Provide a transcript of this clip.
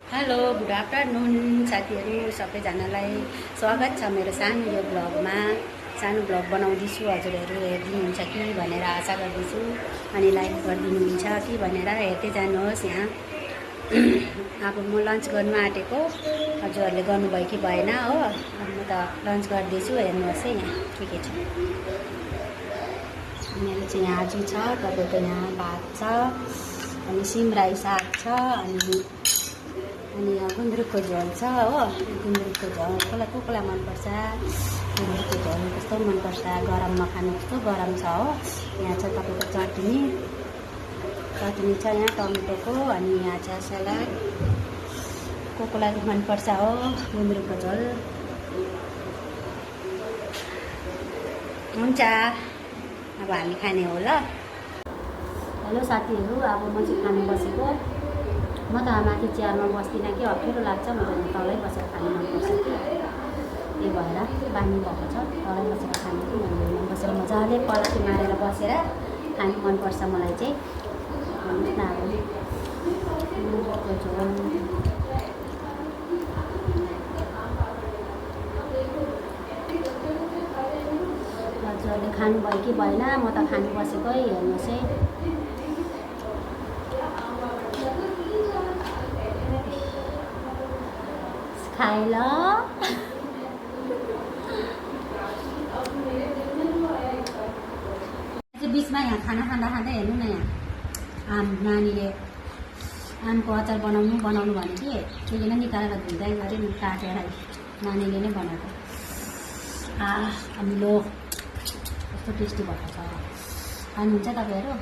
Hello good afternoon साथीहरू सबैजनालाई स्वागत छ मेरो सानो यो ब्लगमा। सानो ब्लग बनाउँदैछु, हजुरहरू हेरिदिनुहुन्छ कि भनेर आशा गर्दैछु अनि लाइक गरिदिनुहुन्छ कि भनेर हेर्दै जानुहोस्। यहाँ अब म लन्च गर्नु आँटेको, हजुरहरूले गर्नुभयो कि भएन हो। अब म त लन्च गर्दैछु, हेर्नुहोस् है यहाँ के छ। मेरो चाहिँ यहाँ आजु छ, तपाईँको यहाँ भात छ अनि सिमराई साग छ अनि यहाँ गुन्द्रुकको झोल छ हो। गुन्द्रुकको झोल कसलाई मनपर्छ, गुन्द्रुकको झोल कस्तो मनपर्छ, गरममा खानु कस्तो गरम छ हो। यहाँ छ तपाईँको चटनी छ यहाँ टमेटोको, अनि यहाँ छ सलाद। कसलाई मनपर्छ हो गुन्द्रुकको झोल। हुन्छ, अब हामी खाने हो ल। हेलो साथीहरू, अब म चाहिँ खानु बसेको। म त माथि चेयरमा बस्दिनँ कि अप्ठ्यारो लाग्छ, म त तलै बसेर खानु मनपर्छ कि, त्यही भएर बानी भएको छ। तलै बसेर खानु कि मन बसेर मजाले पल्टी मारेर बसेर खानु मनपर्छ मलाई चाहिँ। गुन्द्रुकको झोल हजुरहरूले खानुभयो कि भएन, म त खानु बसेकै, हेर्नुहोस् है। खाए ल। बिचमा यहाँ खाना खाँदा हेर्नु न, यहाँ आम नानीले आमको अचार बनाउनु भने कि त्यसले नै निकालेर धुँदै गऱ्यो नि, काटेर नानीले नै बनाएको। अमिलो कस्तो टेस्टी भएको छ, खानुहुन्छ तपाईँहरू?